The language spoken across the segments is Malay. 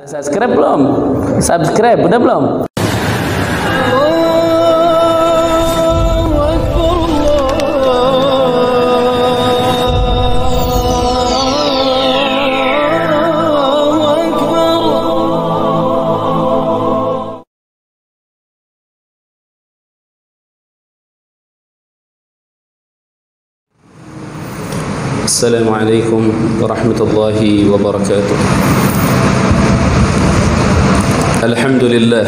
Subscribe belum? Subscribe udah belum? Assalamualaikum warahmatullahi wabarakatuh. Alhamdulillah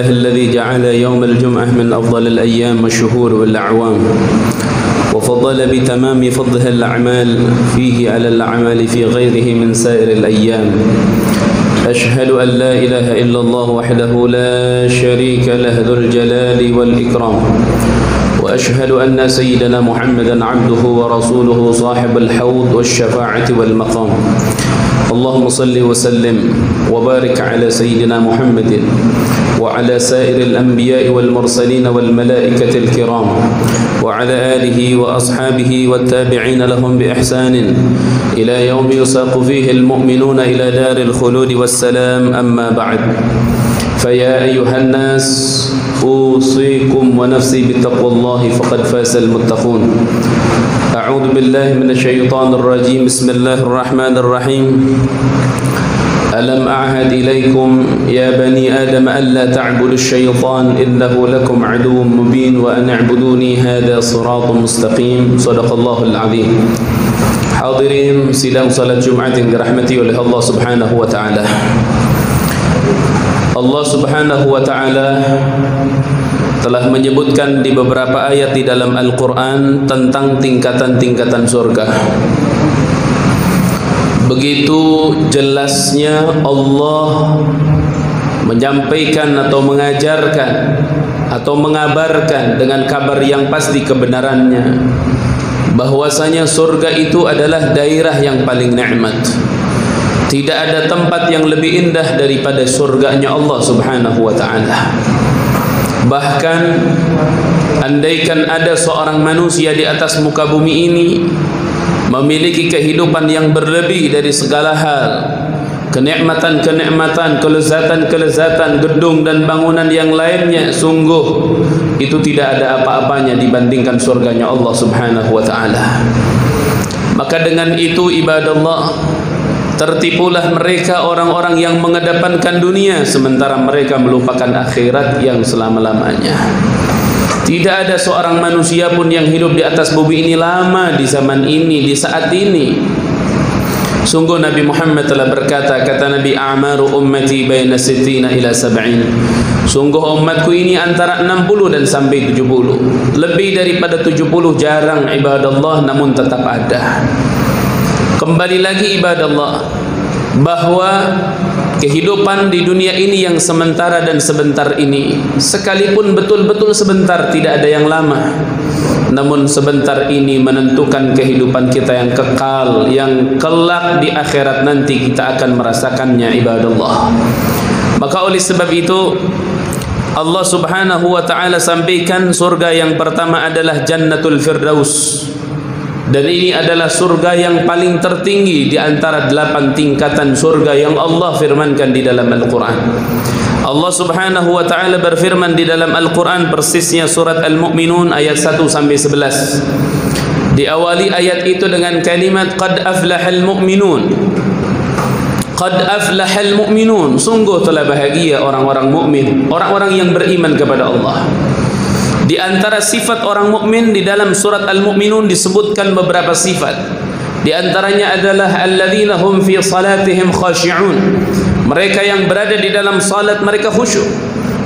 alladhi ja'ala yawm al-jum'ah min afdal al-ayyam wash-shuhur wal-a'wam wa faddala bi tamami fadlihi al-a'mal fihi 'ala al-'amali fi ghayrihi min sa'ir al-ayyam. Ashhadu an la ilaha illallah wahdahu la sharika lahu dzul jalali wal ikram. وأشهد أن سيدنا محمدا عبده ورسوله صاحب الحوض والشفاعة والمقام. اللهم صل وسلم وبارك على سيدنا محمد وعلى سائر الأنبياء والمرسلين والملائكة الكرام وعلى آله وأصحابه والتابعين لهم بإحسان إلى يوم يساق فيه المؤمنون إلى دار الخلود والسلام. أما بعد، فيا أيها الناس أوصيكم ونفسي بتقوى الله فقد فاز المتقون. أعوذ بالله من الشيطان الرجيم. بسم الله الرحمن الرحيم. ألم أعهد إليكم يا بني آدم ألا تعبدوا الشيطان إنه لكم عدو مبين وأن اعبدوني هذا صراط مستقيم. صدق الله العظيم. Hadirin sidang salat Jumat yang dirahmati oleh Allah Subhanahu wa taala. Allah Subhanahu wa taala telah menyebutkan di beberapa ayat di dalam Al-Qur'an tentang tingkatan-tingkatan surga. Begitu jelasnya Allah menyampaikan atau mengajarkan atau mengabarkan dengan kabar yang pasti kebenarannya bahwasanya surga itu adalah daerah yang paling nikmat. Tidak ada tempat yang lebih indah daripada surganya Allah Subhanahu wa taala. Bahkan andaikan ada seorang manusia di atas muka bumi ini memiliki kehidupan yang berlebih dari segala hal, kenikmatan-kenikmatan, kelezatan-kelezatan, gedung dan bangunan yang lainnya, sungguh itu tidak ada apa-apanya dibandingkan surganya Allah Subhanahu wa taala. Maka dengan itu ibadallah, tertipulah mereka orang-orang yang mengedepankan dunia sementara mereka melupakan akhirat yang selama-lamanya. Tidak ada seorang manusia pun yang hidup di atas bumi ini lama di zaman ini, di saat ini. Sungguh Nabi Muhammad telah berkata, kata Nabi, a'maru ummati baina sittina ila sab'in. Sungguh umatku ini antara 60 dan sampai 70. Lebih daripada 70 jarang ibadallah, namun tetap ada. Kembali lagi ibadallah, bahwa kehidupan di dunia ini yang sementara dan sebentar ini, sekalipun betul-betul sebentar, tidak ada yang lama, namun sebentar ini menentukan kehidupan kita yang kekal, yang kelak di akhirat nanti kita akan merasakannya ibadallah. Maka oleh sebab itu Allah Subhanahu wa taala sampaikan surga yang pertama adalah Jannatul Firdaus. Dan ini adalah surga yang paling tertinggi di antara 8 tingkatan surga yang Allah firmankan di dalam Al-Quran. Allah Subhanahu wa ta'ala berfirman di dalam Al-Quran, persisnya surat Al-Mu'minun ayat 1-11. Diawali ayat itu dengan kalimat Qad aflahal mu'minun. Qad aflahal mu'minun. Sungguh telah bahagia orang-orang mukmin, orang-orang yang beriman kepada Allah. Di antara sifat orang mukmin di dalam surat Al-Mu'minun disebutkan beberapa sifat. Di antaranya adalah alladzina hum fi salatihim khashi'un. Mereka yang berada di dalam salat mereka khusyuk.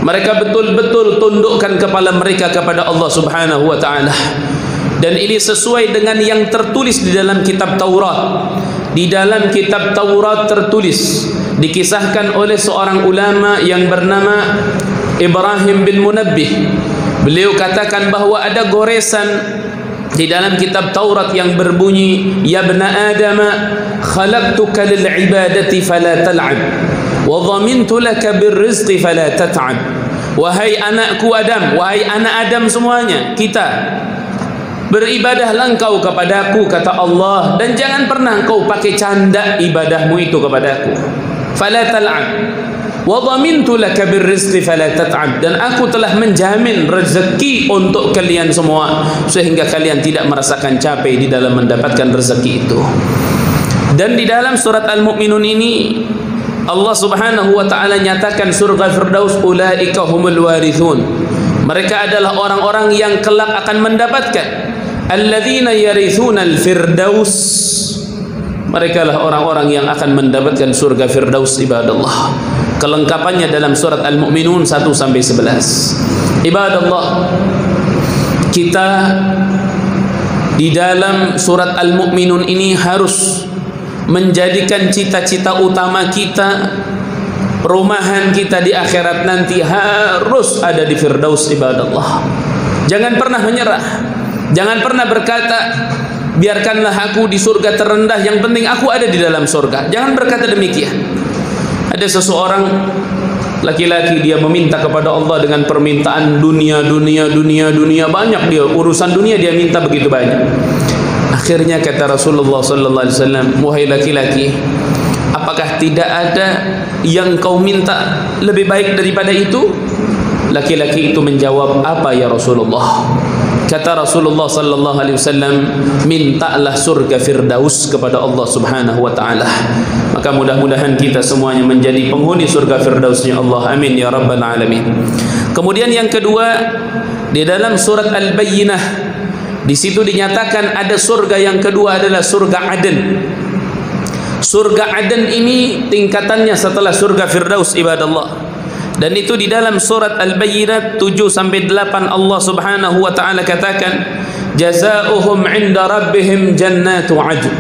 Mereka betul-betul tundukkan kepala mereka kepada Allah Subhanahu wa taala. Dan ini sesuai dengan yang tertulis di dalam kitab Taurat. Di dalam kitab Taurat tertulis, dikisahkan oleh seorang ulama yang bernama Ibrahim bin Munabbih. Beliau katakan bahwa ada goresan di dalam kitab Taurat yang berbunyi, ya bna Adam khalaqtuka lil ibadati fala tal'ab wa dhamintu laka birrizqi fala tat'ab. Wahai anakku Adam, wahai anak Adam semuanya, kita Beribadahlah engkau kepadaku, kata Allah, dan jangan pernah engkau pakai canda ibadahmu itu kepadaku. Fala tal'ab wa dhamintu laka birrizqi fala tat'ab, dan aku telah menjamin rezeki untuk kalian semua sehingga kalian tidak merasakan capek di dalam mendapatkan rezeki itu. Dan di dalam surat Al-Mu'minun ini Allah Subhanahu wa taala nyatakan surga Firdaus, ulaika humul warithun, mereka adalah orang-orang yang kelak akan mendapatkan, alladzina yarithuna al-firdaus, mereka lah orang-orang yang akan mendapatkan surga Firdaus. Ibadallah, kelengkapannya dalam surat Al-Mu'minun 1-11. Ibadallah, kita di dalam surat Al-Mu'minun ini harus menjadikan cita-cita utama kita, perumahan kita di akhirat nanti harus ada di Firdaus. Ibadallah, jangan pernah menyerah, jangan pernah berkata biarkanlah aku di surga terendah, yang penting aku ada di dalam surga. Jangan berkata demikian. Ada seseorang laki-laki, dia meminta kepada Allah dengan permintaan dunia banyak, dia urusan dunia dia minta begitu banyak. Akhirnya kata Rasulullah sallallahu alaihi wasallam, wahai laki-laki, apakah tidak ada yang kau minta lebih baik daripada itu? Laki-laki itu menjawab, apa ya Rasulullah? Kata Rasulullah sallallahu alaihi wasallam, mintalah surga Firdaus kepada Allah Subhanahu wa taala. Maka mudah-mudahan kita semuanya menjadi penghuni surga Firdausnya Allah. Amin ya rabbal alamin. Kemudian yang kedua, di dalam surat Al-Bayyinah, di situ dinyatakan ada surga yang kedua adalah surga Aden. Surga Aden ini tingkatannya setelah surga Firdaus. Ibadallah, dan itu di dalam surat Al-Bayyinat 7-8 Allah Subhanahu wa taala katakan, jazaohum 'inda rabbihim jannatu 'adn.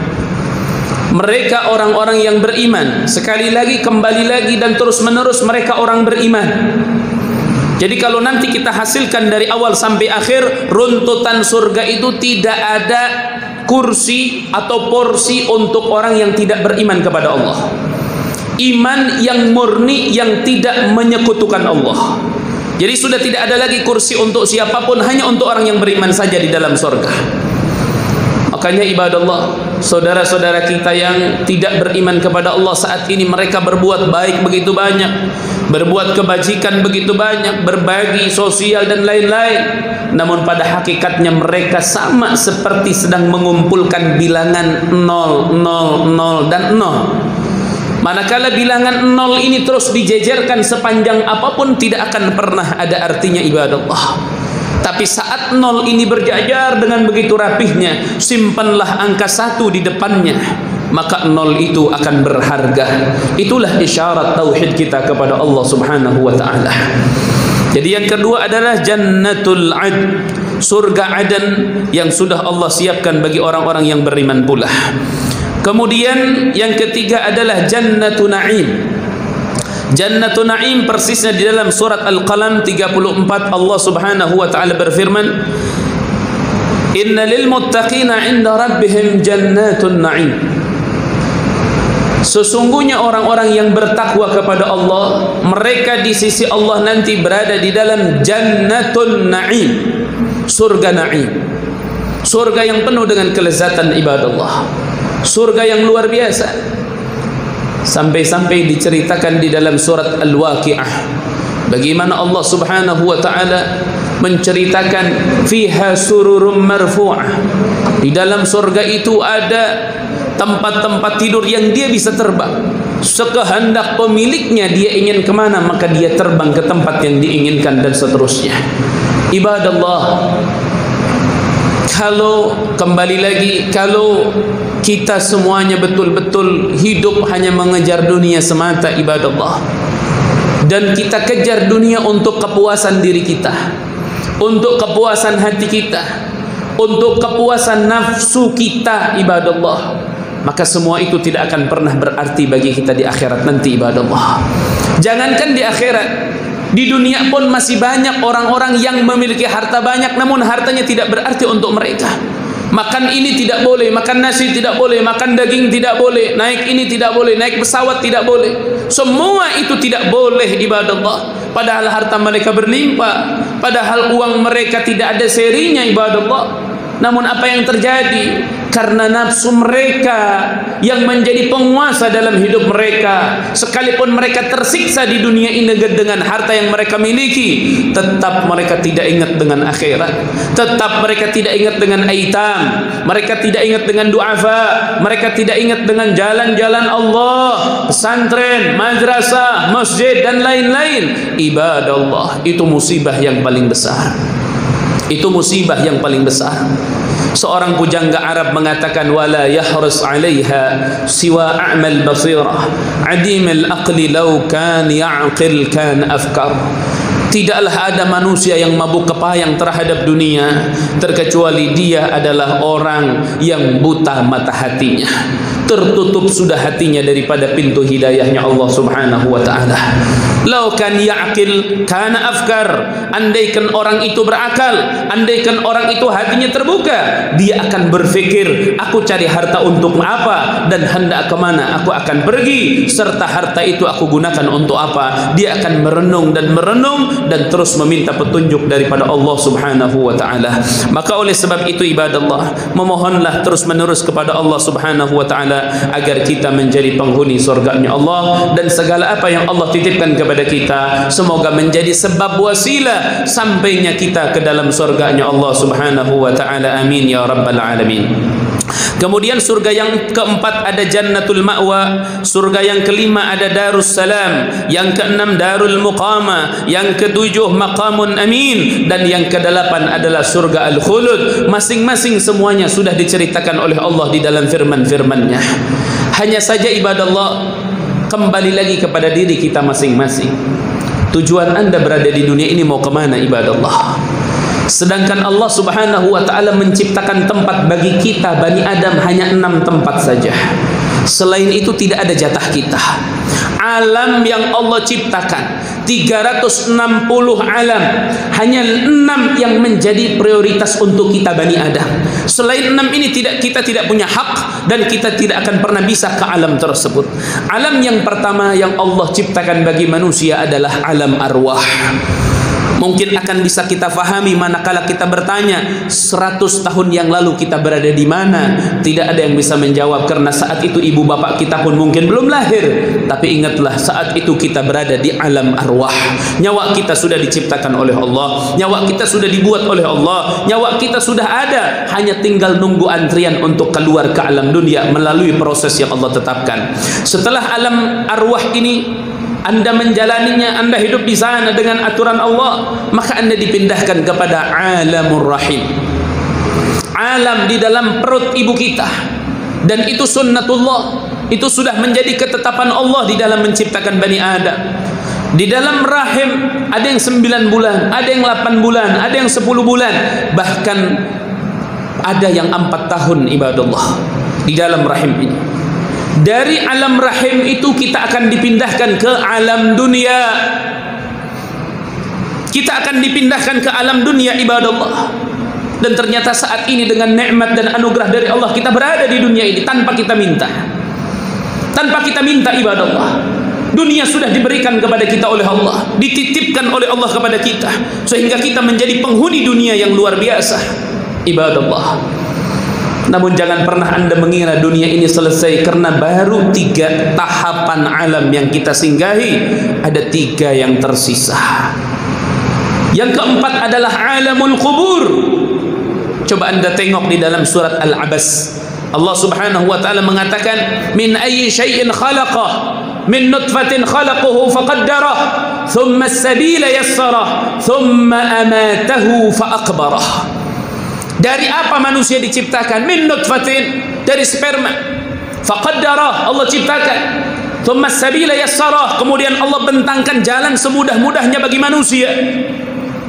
Mereka orang-orang yang beriman, sekali lagi, kembali lagi, dan terus menerus mereka orang beriman. Jadi kalau nanti kita hasilkan dari awal sampai akhir runtutan surga itu, tidak ada kursi atau porsi untuk orang yang tidak beriman kepada Allah. Iman yang murni, yang tidak menyekutukan Allah. Jadi sudah tidak ada lagi kursi untuk siapapun, hanya untuk orang yang beriman saja di dalam surga. Makanya ibadallah, saudara-saudara kita yang tidak beriman kepada Allah saat ini, mereka berbuat baik begitu banyak, berbuat kebajikan begitu banyak, berbagi sosial dan lain-lain, namun pada hakikatnya mereka sama seperti sedang mengumpulkan bilangan 0, 0, 0 dan 0. Manakala bilangan 0 ini terus dijejerkan sepanjang apapun, tidak akan pernah ada artinya. Ibadallah, tapi saat 0 ini berjajar dengan begitu rapihnya, simpanlah angka 1 di depannya, maka 0 itu akan berharga. Itulah isyarat tauhid kita kepada Allah Subhanahu wa taala. Jadi yang kedua adalah Jannatul Adn, surga Aden yang sudah Allah siapkan bagi orang-orang yang beriman pula. Kemudian yang ketiga adalah Jannatun Na'im. Jannatun Na'im persisnya di dalam surat Al-Qalam 34 Allah Subhanahu wa taala berfirman, Inna lil muttaqina 'inda rabbihim jannatun na'im. Sesungguhnya orang-orang yang bertakwa kepada Allah, mereka di sisi Allah nanti berada di dalam Jannatun Na'im, surga Na'im, surga yang penuh dengan kelezatan. Ibadallah, surga yang luar biasa, sampai-sampai diceritakan di dalam surat Al-Waqi'ah bagaimana Allah Subhanahu wa taala menceritakan fiha sururum marfu'ah. Di dalam surga itu ada tempat-tempat tidur yang dia bisa terbang. Sekehendak pemiliknya, dia ingin kemana maka dia terbang ke tempat yang diinginkan, dan seterusnya. Ibadallah, kalau kembali lagi, kalau kita semuanya betul-betul hidup hanya mengejar dunia semata, ibadallah, dan kita kejar dunia untuk kepuasan diri kita, untuk kepuasan hati kita, untuk kepuasan nafsu kita, ibadallah, maka semua itu tidak akan pernah berarti bagi kita di akhirat nanti. Ibadallah, jangankan di akhirat, di dunia pun masih banyak orang-orang yang memiliki harta banyak, namun hartanya tidak berarti untuk mereka. Makan ini tidak boleh, makan nasi tidak boleh, makan daging tidak boleh, naik ini tidak boleh, naik pesawat tidak boleh. Semua itu tidak boleh, ibadallah. Padahal harta mereka berlimpah, padahal uang mereka tidak ada serinya, ibadallah. Namun apa yang terjadi? Karena nafsu mereka yang menjadi penguasa dalam hidup mereka. Sekalipun mereka tersiksa di dunia ini dengan harta yang mereka miliki, tetap mereka tidak ingat dengan akhirat. Tetap mereka tidak ingat dengan aitam. Mereka tidak ingat dengan du'afa. Mereka tidak ingat dengan jalan-jalan Allah, pesantren, madrasah, masjid dan lain-lain. Ibadah Allah, itu musibah yang paling besar. Itu musibah yang paling besar. Seorang pujangga Arab mengatakan, wala yahris 'alaiha siwa a'mal basirah adim al-aqli law kan ya'qil kan afkar. Tidaklah ada manusia yang mabuk kepayang terhadap dunia terkecuali dia adalah orang yang buta mata hatinya. Tertutup sudah hatinya daripada pintu hidayahnya Allah Subhanahu wa taala. Lau kan ya'qil kana afkar. Andaikan orang itu berakal, andaikan orang itu hatinya terbuka, dia akan berfikir, aku cari harta untuk apa dan hendak kemana aku akan pergi, serta harta itu aku gunakan untuk apa. Dia akan merenung dan terus meminta petunjuk daripada Allah Subhanahu wa taala. Maka oleh sebab itu ibadallah, memohonlah terus menerus kepada Allah Subhanahu wa taala agar kita menjadi penghuni surganya Allah, dan segala apa yang Allah titipkan kepada kita semoga menjadi sebab wasilah sampainya kita ke dalam surganya Allah Subhanahu wa taala. Amin ya rabbal alamin. Kemudian surga yang keempat ada Jannatul Ma'wa, surga yang kelima ada Darus Salam, yang keenam Darul Muqamah, yang ketujuh Maqamun Amin, dan yang kedelapan adalah surga Al-Khulud. Masing-masing semuanya sudah diceritakan oleh Allah di dalam firman-firman-Nya. Hanya saja ibadallah, kembali lagi kepada diri kita masing-masing. Tujuan anda berada di dunia ini mau kemana ibadallah? Sedangkan Allah Subhanahu wa ta'ala menciptakan tempat bagi kita Bani Adam hanya 6 tempat saja. Selain itu tidak ada jatah kita. Alam yang Allah ciptakan 360 alam, hanya 6 yang menjadi prioritas untuk kita Bani Adam. Selain 6 ini kita tidak punya hak, dan kita tidak akan pernah bisa ke alam tersebut. Alam yang pertama yang Allah ciptakan bagi manusia adalah alam arwah. Mungkin akan bisa kita fahami manakala kita bertanya 100 tahun yang lalu kita berada di mana. Tidak ada yang bisa menjawab karena saat itu ibu bapak kita pun mungkin belum lahir. Tapi ingatlah, saat itu kita berada di alam arwah. Nyawa kita sudah diciptakan oleh Allah, nyawa kita sudah dibuat oleh Allah, nyawa kita sudah ada, hanya tinggal nunggu antrian untuk keluar ke alam dunia melalui proses yang Allah tetapkan. Setelah alam arwah ini anda menjalaninya, anda hidup di sana dengan aturan Allah, maka anda dipindahkan kepada alamur rahim, alam di dalam perut ibu kita. Dan itu sunnatullah, itu sudah menjadi ketetapan Allah di dalam menciptakan Bani Adam. Di dalam rahim ada yang 9 bulan, ada yang 8 bulan, ada yang 10 bulan, bahkan ada yang 4 tahun ibadallah di dalam rahim ini. Dari alam rahim itu kita akan dipindahkan ke alam dunia. Kita akan dipindahkan ke alam dunia ibadallah. Dan ternyata saat ini dengan nikmat dan anugerah dari Allah kita berada di dunia ini tanpa kita minta. Tanpa kita minta ibadallah. Dunia sudah diberikan kepada kita oleh Allah, dititipkan oleh Allah kepada kita, sehingga kita menjadi penghuni dunia yang luar biasa ibadallah. Namun jangan pernah anda mengira dunia ini selesai, karena baru 3 tahapan alam yang kita singgahi, ada 3 yang tersisa. Yang keempat adalah alamul kubur. Coba anda tengok di dalam surat Al-Abas, Allah Subhanahu wa ta'ala mengatakan, min ayyi syai'in khalaqah, min nutfatin khalaqahu faqaddarah, thumma as-sabila yassarah, thumma amatahu faaqbarah. Dari apa manusia diciptakan? Min nutfatin, dari sperma. Faqaddarah, Allah ciptakan. Thumma as-sabila yassarah, kemudian Allah bentangkan jalan semudah-mudahnya bagi manusia.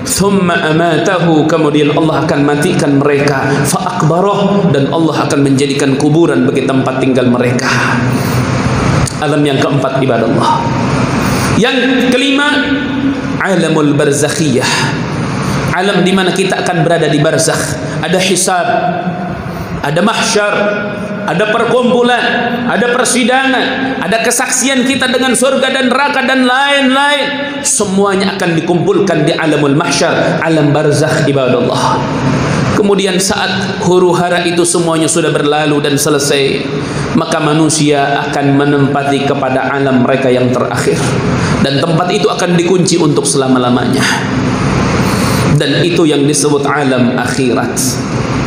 Thumma amatahu, kemudian Allah akan matikan mereka. Faaqbarah, dan Allah akan menjadikan kuburan bagi tempat tinggal mereka. Alam yang keempat ibadallah. Yang kelima, alamul barzakhiyah. Alam di mana kita akan berada di barzakh. Ada hisab, ada mahsyar, ada perkumpulan, ada persidangan, ada kesaksian kita dengan surga dan neraka dan lain-lain. Semuanya akan dikumpulkan di alamul mahsyar, alam barzakh ibadallah. Kemudian saat huru-hara itu semuanya sudah berlalu dan selesai, maka manusia akan menempati kepada alam mereka yang terakhir, dan tempat itu akan dikunci untuk selama-lamanya. Dan itu yang disebut alam akhirat.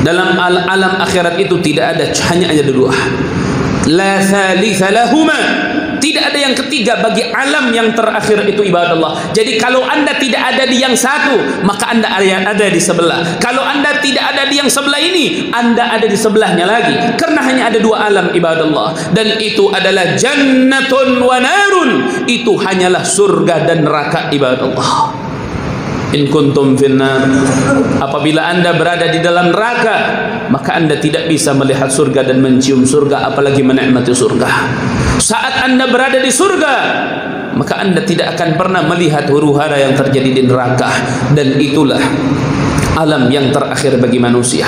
Dalam alam akhirat itu tidak ada, hanya ada dua. La thalitha lahuma. Tidak ada yang ketiga bagi alam yang terakhir itu, ibadallah. Jadi kalau anda tidak ada di yang satu, maka anda ada di sebelah. Kalau anda tidak ada di yang sebelah ini, anda ada di sebelahnya lagi. Karena hanya ada dua alam, ibadallah. Dan itu adalah jannatun wa narun. Itu hanyalah surga dan neraka, ibadallah. In kuntum finnar, apabila anda berada di dalam neraka, maka anda tidak bisa melihat surga dan mencium surga, apalagi menikmati surga. Saat anda berada di surga, maka anda tidak akan pernah melihat huru-hara yang terjadi di neraka. Dan itulah alam yang terakhir bagi manusia.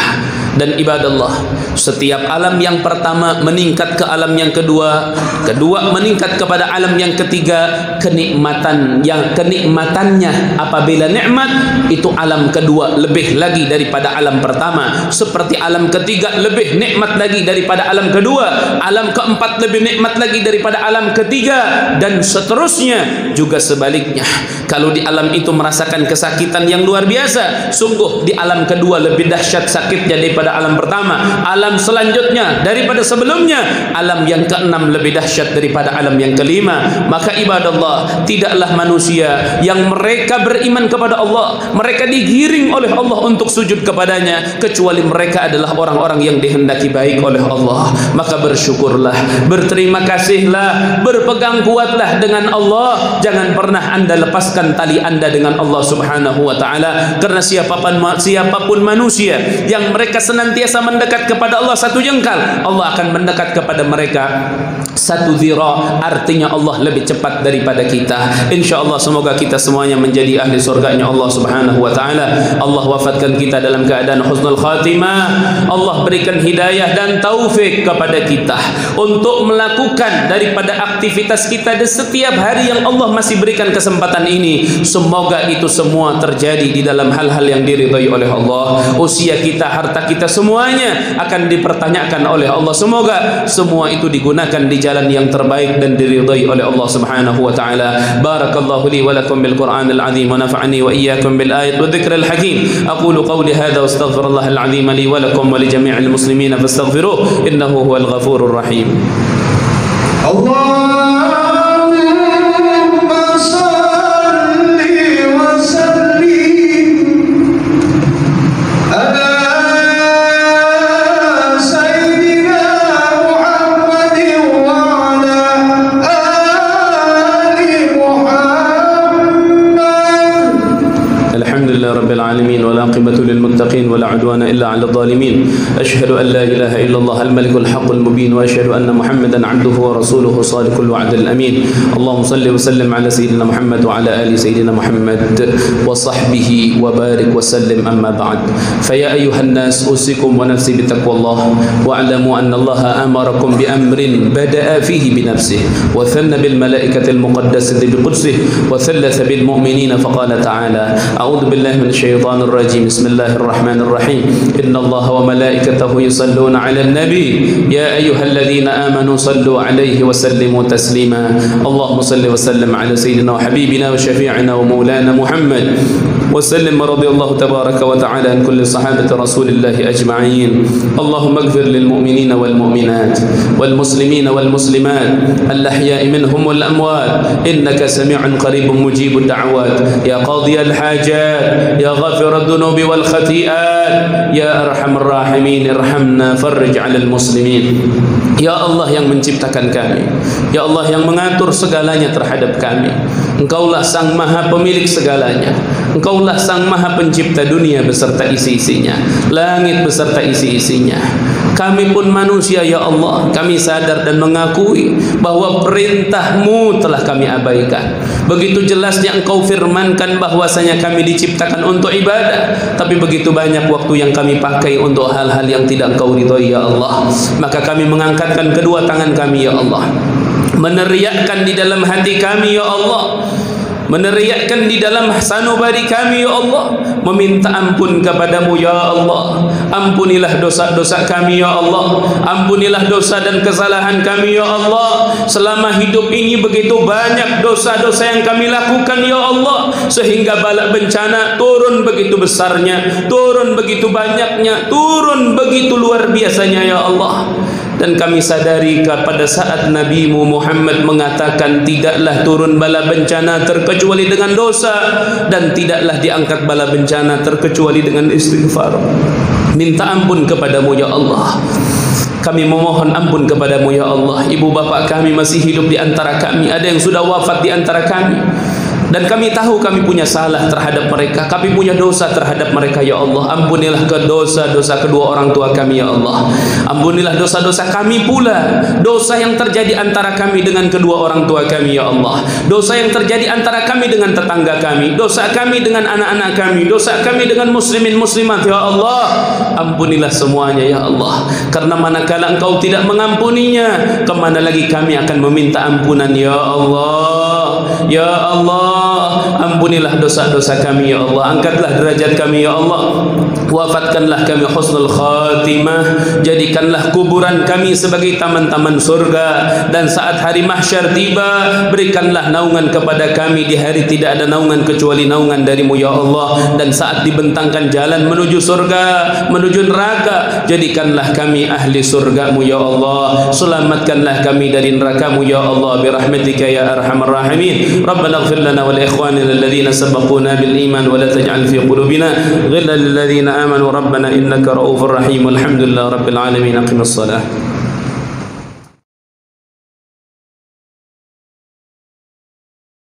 Dan ibadallah, setiap alam yang pertama meningkat ke alam yang kedua, kedua meningkat kepada alam yang ketiga. Kenikmatannya apabila nikmat, itu alam kedua lebih lagi daripada alam pertama. Seperti alam ketiga lebih nikmat lagi daripada alam kedua, alam keempat lebih nikmat lagi daripada alam ketiga, dan seterusnya. Juga sebaliknya, kalau di alam itu merasakan kesakitan yang luar biasa, sungguh di alam kedua lebih dahsyat sakitnya daripada alam pertama. Alam selanjutnya daripada sebelumnya, alam yang keenam lebih dahsyat daripada alam yang kelima. Maka ibadallah, tidaklah manusia yang mereka beriman kepada Allah, mereka digiring oleh Allah untuk sujud kepadanya, kecuali mereka adalah orang-orang yang dihendaki baik oleh Allah. Maka bersyukurlah, berterima kasihlah, berpegang kuatlah dengan Allah. Jangan pernah anda lepaskan tali anda dengan Allah subhanahu wa ta'ala. Karena siapapun manusia yang mereka senantiasa mendekat kepada Allah satu jengkal, Allah akan mendekat kepada mereka satu dhira. Artinya Allah lebih cepat daripada kita. InsyaAllah semoga kita semuanya menjadi ahli surganya Allah subhanahu wa ta'ala. Allah wafatkan kita dalam keadaan husnul khatimah. Allah berikan hidayah dan taufik kepada kita untuk melakukan daripada aktivitas kita di setiap hari yang Allah masih berikan kesempatan ini. Semoga itu semua terjadi di dalam hal-hal yang diridhai oleh Allah. Usia kita, harta kita, semuanya akan dipertanyakan oleh Allah. Semoga semua itu digunakan di jalan yang terbaik dan diridhai oleh Allah subhanahu wa ta'ala. Barakallahu li wa lakum bil Qur'anil azim wa nafa'ani wa iyyakum bil ayat wa dhikril hakim. Aqulu qawli hadha wa astaghfirullahal azim li wa lakum wa li jami'il muslimin fastaghfiruhu innahu huwal ghafurur rahim. Allahumma salli wa sallim ala رب العالمين والعاقبة للمتقين ولا عدوان إلا على الظالمين. أشهد أن لا إله إلا الله الملك الحق المبين، وأشهد أن محمدا عبده ورسوله صادق الوعد الأمين. اللهم صل وسلم على سيدنا محمد وعلى آل سيدنا محمد وصحبه وبارك وسلم. أما بعد، فيا أيها الناس أوصيكم ونفسي بتقوى الله، واعلموا أن الله أمركم بأمر بدأ فيه بنفسه وثنى بالملائكة المقدسة بقدسه وثلث بالمؤمنين فقال تعالى: أعوذ بالله من الشيطان الرجيم، بسم الله الرحمن الرحيم. إن الله وملائكته يصلون على النبي يا أيها الذين آمنوا صلوا عليه وسلموا تسليما. اللهم صل وسلم على سيدنا وحبيبنا وشفيعنا ومولانا محمد وسلم. رضي الله تبارك وتعالى عن كل صحابة رسول الله أجمعين. اللهم اغفر للمؤمنين والمؤمنات والمسلمين والمسلمات الأحياء منهم والأموات، إنك سميع قريب مجيب الدعوات. يا قاضي الحاجات، يا غافر الذنوب والخطيئات، يا أرحم الراحمين ارحمنا، فرج على المسلمين. Ya Allah yang menciptakan kami, Ya Allah yang mengatur segalanya terhadap kami. Engkaulah sang maha pemilik segalanya. Engkaulah sang maha pencipta dunia beserta isi-isinya, langit beserta isi-isinya. Kami pun manusia ya Allah, kami sadar dan mengakui bahwa perintah-Mu telah kami abaikan. Begitu jelasnya Engkau firmankan bahwasanya kami diciptakan untuk ibadah, tapi begitu banyak waktu yang kami pakai untuk hal-hal yang tidak Engkau ridhai ya Allah. Maka kami mengangkatkan kedua tangan kami ya Allah, meneriakkan di dalam hati kami ya Allah, meneriakkan di dalam sanubari kami ya Allah, meminta ampun kepadamu ya Allah. Ampunilah dosa-dosa kami ya Allah, ampunilah dosa dan kesalahan kami ya Allah. Selama hidup ini begitu banyak dosa-dosa yang kami lakukan ya Allah, sehingga bala bencana turun begitu besarnya, turun begitu banyaknya, turun begitu luar biasanya ya Allah. Dan kami sadari pada saat Nabi Muhammad mengatakan tidaklah turun bala bencana terkecuali dengan dosa, dan tidaklah diangkat bala bencana terkecuali dengan istighfar. Minta ampun kepadamu ya Allah. Kami memohon ampun kepadamu ya Allah. Ibu bapa kami masih hidup di antara kami, ada yang sudah wafat di antara kami, dan kami tahu kami punya salah terhadap mereka, kami punya dosa terhadap mereka ya Allah. Ampunilah dosa-dosa kedua orang tua kami ya Allah. Ampunilah dosa-dosa kami pula, dosa yang terjadi antara kami dengan kedua orang tua kami ya Allah, dosa yang terjadi antara kami dengan tetangga kami, dosa kami dengan anak-anak kami, dosa kami dengan muslimin muslimat ya Allah. Ampunilah semuanya ya Allah, karena manakala Engkau tidak mengampuninya, kemana lagi kami akan meminta ampunan ya Allah. Ya Allah, ampunilah dosa-dosa kami ya Allah, angkatlah derajat kami ya Allah, wafatkanlah kami husnul khatimah, jadikanlah kuburan kami sebagai taman-taman surga, dan saat hari mahsyar tiba, berikanlah naungan kepada kami di hari tidak ada naungan kecuali naungan darimu ya Allah. Dan saat dibentangkan jalan menuju surga, menuju neraka, jadikanlah kami ahli surgamu ya Allah. Selamatkanlah kami dari nerakamu ya Allah, birahmatika ya arhamar rahimin. Rabbana ighfir lana wa li ikhwanina alladhina sabaquna bil iman wa la taj'al fi qulubina ghillan lil ladzina amanu rabbana innaka ra'ufur rahim. Walhamdulillahi rabbil alamin. Aqimus salah.